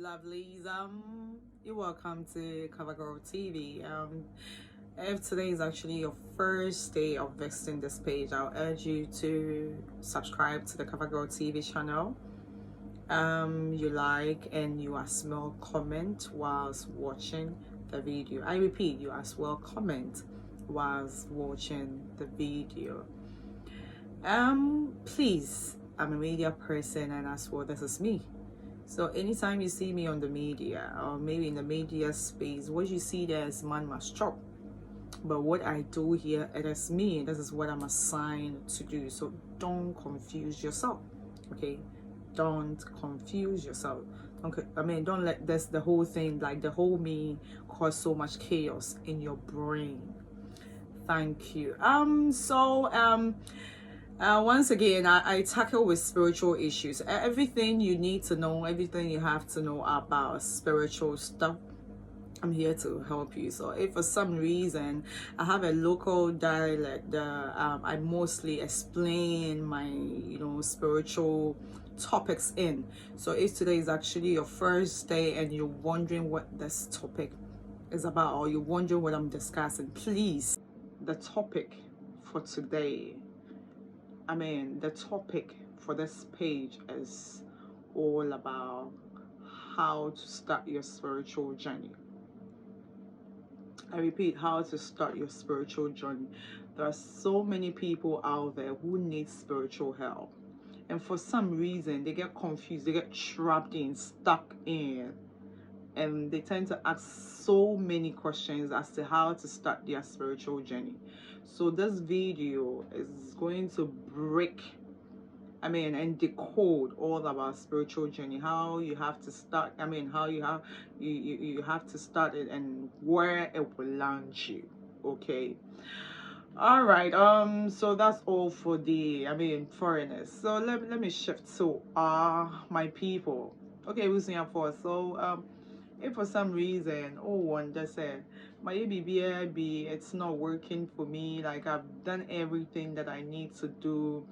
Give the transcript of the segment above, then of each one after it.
lovelies. You're welcome to Cover Girl TV. If today is actually your first day of visiting this page, I'll urge you to subscribe to the Cover Girl TV channel. You like and you as well comment whilst watching the video. I repeat, you as well comment whilst watching the video. Please, I'm a media person, and as well, this is me. So anytime you see me on the media or maybe in the media space, what you see there is man must chop. But what I do here, it is me. This is what I'm assigned to do. So don't confuse yourself. Okay? Don't confuse yourself. Don't let the whole thing, like the whole me, cause so much chaos in your brain. Thank you. Once again, I tackle with spiritual issues. Everything you need to know, everything you have to know about spiritual stuff, I'm here to help you. So if for some reason I have a local dialect, I mostly explain my, spiritual topics in. So if today is actually your first day and you're wondering what this topic is about, or you're wondering what I'm discussing, please, the topic for today, the topic for this page is all about how to start your spiritual journey. I repeat, how to start your spiritual journey. There are so many people out there who need spiritual help. And for some reason, they get confused, they get trapped in, stuck in, and they tend to ask so many questions as to how to start their spiritual journey. So this video is going to break and decode all about spiritual journey, how you have to start, how you have to start it and where it will land you. Okay. All right. So that's all for the foreigners. So let me shift to my people. Okay, who's here for? So if for some reason, one just said my ABBIB, it's not working for me, like I've done everything that I need to do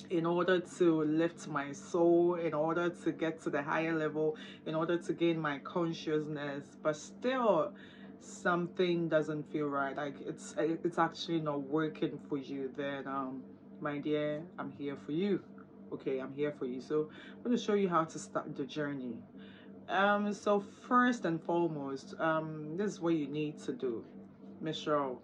in order to lift my soul, in order to get to the higher level, in order to gain my consciousness, but still something doesn't feel right, like it's actually not working for you, then my dear, I'm here for you. Okay, I'm here for you. So I'm going to show you how to start the journey. So first and foremost, this is what you need to do, Miss Cheryl.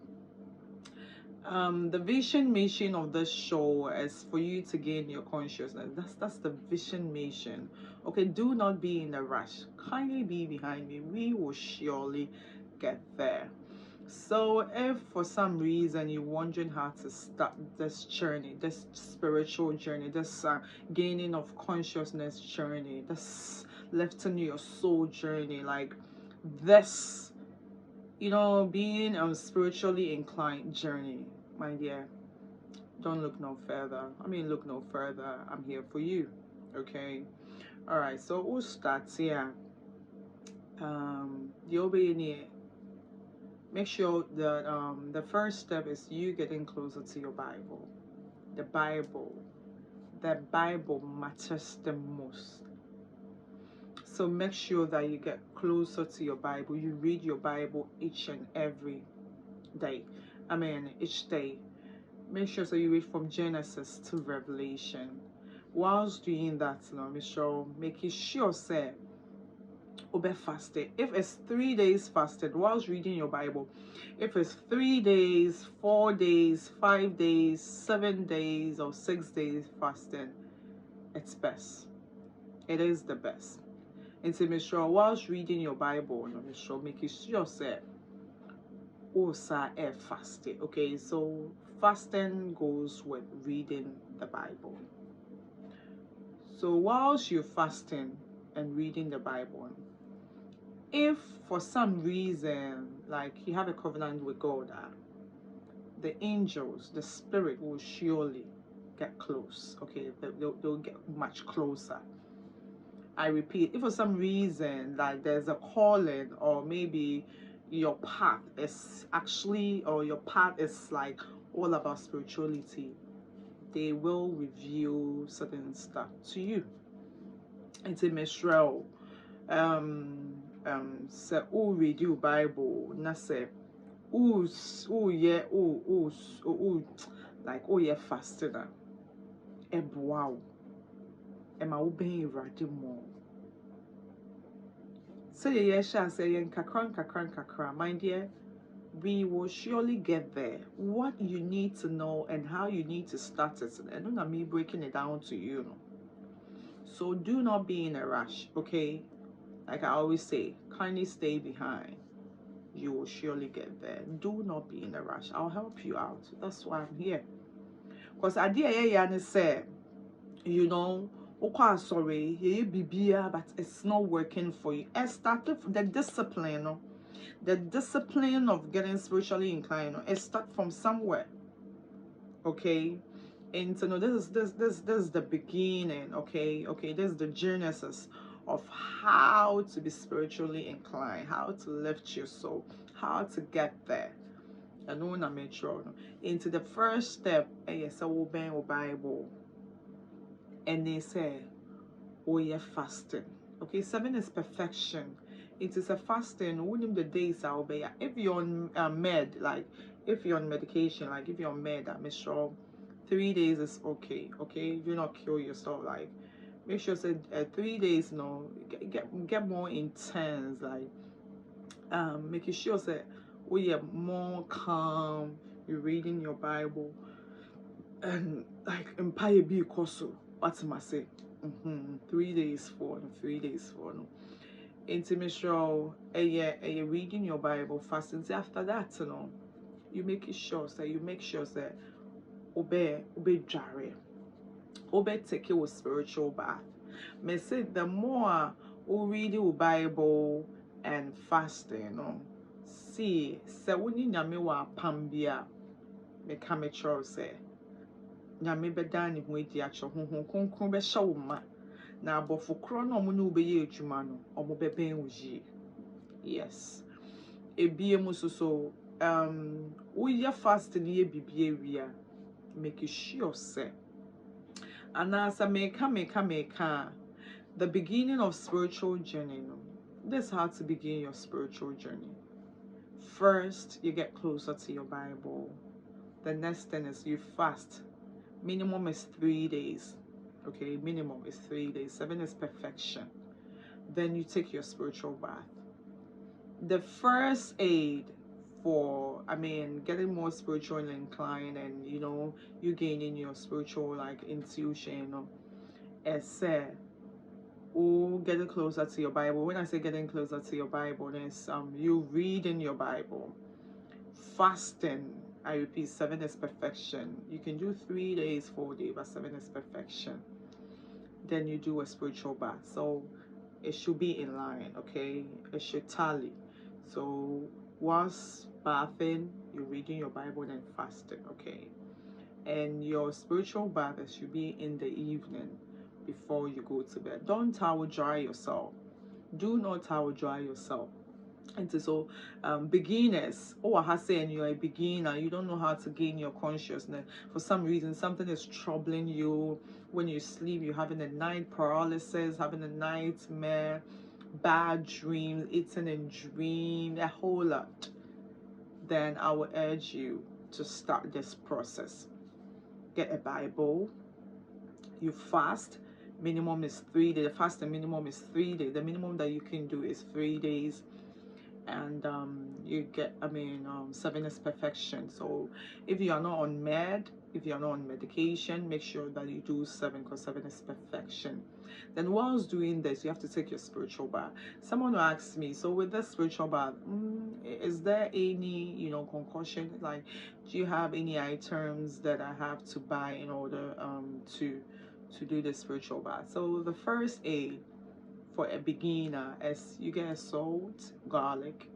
The vision mission of this show is for you to gain your consciousness. That's the vision mission. Okay, do not be in a rush. Kindly be behind me. We will surely get there. So if for some reason you're wondering how to start this journey, this spiritual journey, this gaining of consciousness journey, this lifting your soul journey, like this, being spiritually inclined journey, my dear, don't look no further. Look no further. I'm here for you. Okay. All right. So we'll start here. The obeying. Make sure that the first step is you getting closer to your Bible. The Bible matters the most. So make sure that you get closer to your Bible. You read your Bible each and every day. Each day. Make sure so you read from Genesis to Revelation. Whilst doing that, making sure say obe fasted. If it's 3 days fasted whilst reading your Bible, if it's 3 days, 4 days, 5 days, 7 days, or 6 days fasting, it's best. It is the best. And so make sure whilst reading your Bible, making sure say also fasting. Okay, so fasting goes with reading the Bible. So whilst you're fasting and reading the Bible, if for some reason, like you have a covenant with God, the angels, the spirit will surely get close. Okay, they'll get much closer. I repeat, if for some reason like there's a calling, or maybe your path is like all about spirituality, they will reveal certain stuff to you. It's a Michelle. Say read your Bible, na say yeah, like yeah fasting na wow, ma wo ben irade more. Say yeah sha say kakra, my dear, we will surely get there. What you need to know and how you need to start it, and not me breaking it down to you. So do not be in a rush, okay? Like I always say, kindly stay behind. You will surely get there. Do not be in a rush. I'll help you out. That's why I'm here. Because idea say, you know, okay, sorry, but it's not working for you. It started the discipline, no? The discipline of getting spiritually inclined, no? It starts from somewhere. Okay. And so no, this is the beginning, okay? Okay, this is the genesis of how to be spiritually inclined, how to lift your soul, how to get there. And no na make sure into the first step, yes, obey your Bible. And they say, oh yeah, fasting. Okay, 7 is perfection. It is a fasting. Within the days I'll be. If you're on med, like if you're on medication, like if you're on med, I'm sure 3 days is okay. Okay, do not kill yourself. Like make sure say 3 days, no, get more intense. Like making sure that oh yeah, more calm. You're reading your Bible and like empire be koso. What am I say? 3 days for no, 3 days for no. Intimation, a reading your Bible, fasting. After that, you know, you make sure that obey jare, obey take your spiritual bath. Me say the more we read your Bible and fasting, no, see, se wuni nyame wa pambia, me kame choro say, nyame beda ni ho edi acho honhom kronkron be hye wo ma. Na abofo kro na omo ne obeye adwuma no omo beben wo yi. Yes. Ebie mu so we ye fast ni ye bibie wia make sure say anasa meka the beginning of spiritual journey, no. This is how to begin your spiritual journey. First, you get closer to your Bible. The next thing is you fast. Minimum is 3 days. Okay, minimum is 3 days. 7 is perfection. Then you take your spiritual bath. The first aid for, getting more spiritually inclined and, you know, you gaining your spiritual, like, intuition, you know, is getting closer to your Bible. When I say getting closer to your Bible, it's you reading your Bible. Fasting, I repeat, 7 is perfection. You can do 3 days, 4 days, but 7 is perfection. Then you do a spiritual bath. So it should be in line, okay? It should tally. So whilst bathing, you're reading your Bible and fasting, okay? And your spiritual bath should be in the evening before you go to bed. Don't towel dry yourself. Do not towel dry yourself. And so beginners, I have said you're a beginner, you don't know how to gain your consciousness. For some reason, something is troubling you. When you sleep, you're having a night paralysis, having a nightmare, bad dreams, eating and dream, a whole lot. Then I will urge you to start this process. Get a Bible. You fast. Minimum is 3 days. The fasting minimum is 3 days. The minimum that you can do is 3 days. And you get 7 is perfection. So if you are not on if you are not on medication, make sure that you do 7, because 7 is perfection. Then whilst doing this, you have to take your spiritual bath. Someone will ask me, so with the spiritual bath, is there any, you know, concussion, like do you have any items that I have to buy in order to do the spiritual bath? So the first aid for a beginner is you get salt, garlic.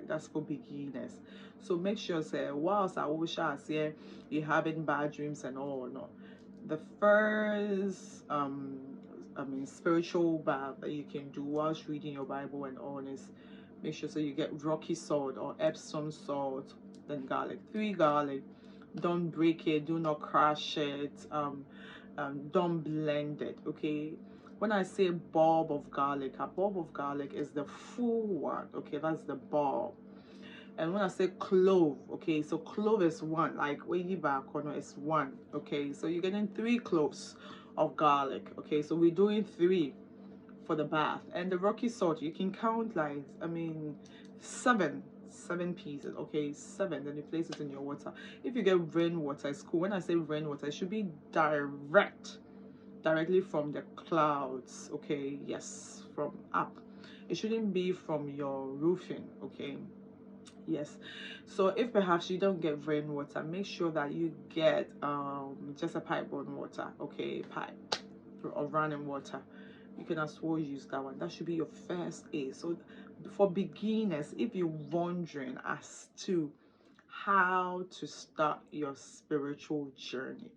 That's for beginners. So make sure say whilst I wish I say you having bad dreams and all, no. The first spiritual bath that you can do whilst reading your Bible and all is make sure so you get rocky salt or Epsom salt, then garlic. 3 garlic. Don't break it, do not crush it. Don't blend it, okay? When I say bulb of garlic, a bulb of garlic is the full one, okay? That's the bulb. And when I say clove, okay, so clove is one, like way back corner is one, okay? So you're getting 3 cloves of garlic, okay? So we're doing 3 for the bath. And the rocky salt, you can count like, I mean, 7 pieces, okay? 7, then you place it in your water. If you get rainwater, it's cool. When I say rainwater, it should be directly from the clouds, okay? Yes, from up. It shouldn't be from your roofing, okay? Yes. So if perhaps you don't get rainwater, make sure that you get just a pipe on water, okay? Pipe or running water. You can as well use that one. That should be your first aid. So for beginners, if you're wondering as to how to start your spiritual journey,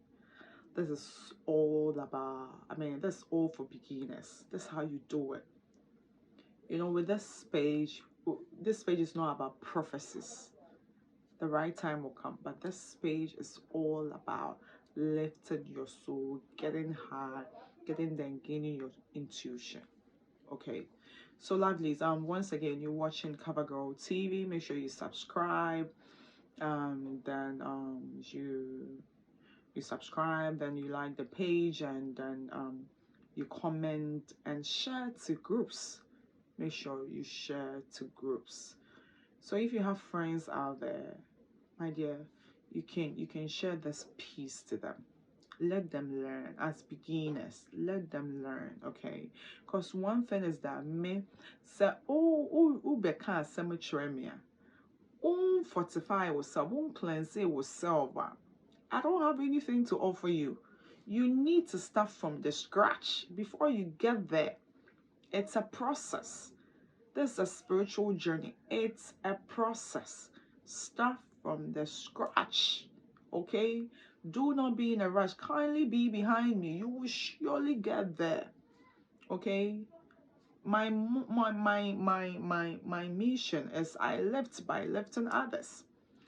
this is all about, I mean, that's all for beginners. That's how you do it. You know, with this page is not about prophecies. The right time will come, but this page is all about lifting your soul, getting high, getting then gaining your intuition. Okay, so lovelies, once again, you're watching CoverGirl TV. Make sure you subscribe. Then you subscribe, then you like the page, and then you comment and share to groups. Make sure you share to groups. So if you have friends out there, my dear, you can share this piece to them. Let them learn as beginners. Let them learn, okay? Because one thing is that me say, oh beka cemetery me, fortify yourself, cleanse yourself. I don't have anything to offer you. You need to start from the scratch before you get there. It's a process. This is a spiritual journey. It's a process. Start from the scratch. Okay? Do not be in a rush. Kindly be behind me. You will surely get there. Okay? My mission is I lift by lifting others.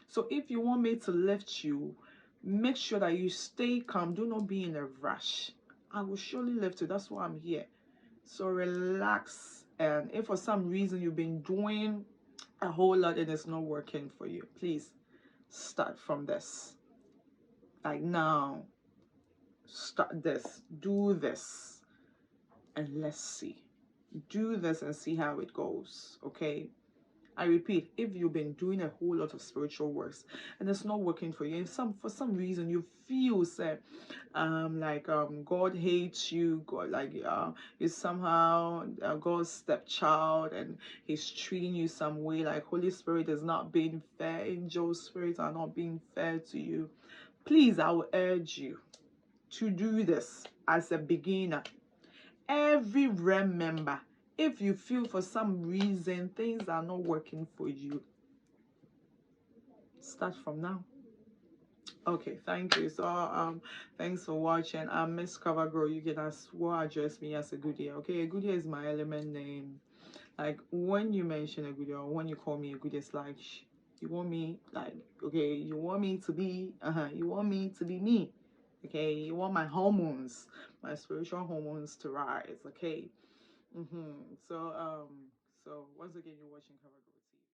So if you want me to lift you, make sure that you stay calm. Do not be in a rush. I will surely lift you. That's why I'm here. So relax. And if for some reason you've been doing a whole lot and it's not working for you, please start from this. Like now, start this, do this, and let's see. Do this and see how it goes, okay? I repeat, if you've been doing a whole lot of spiritual works and it's not working for you, and for some reason you feel say, God hates you, God you're somehow God's stepchild and He's treating you some way, like Holy Spirit is not being fair, angel spirits are not being fair to you. Please, I will urge you to do this as a beginner. Every REM member, if you feel for some reason things are not working for you, start from now. Okay, thank you. So thanks for watching. I'm Miss CoverGirl. You can as well address me as a goodie. Okay, a goodie is my element name. Like when you mention a goodie or when you call me a goodie, it's like you want me, like, okay, you want me to be you want me to be me. Okay, you want my hormones, my spiritual hormones to rise. Okay. So so once again, you're watching CoverGirl.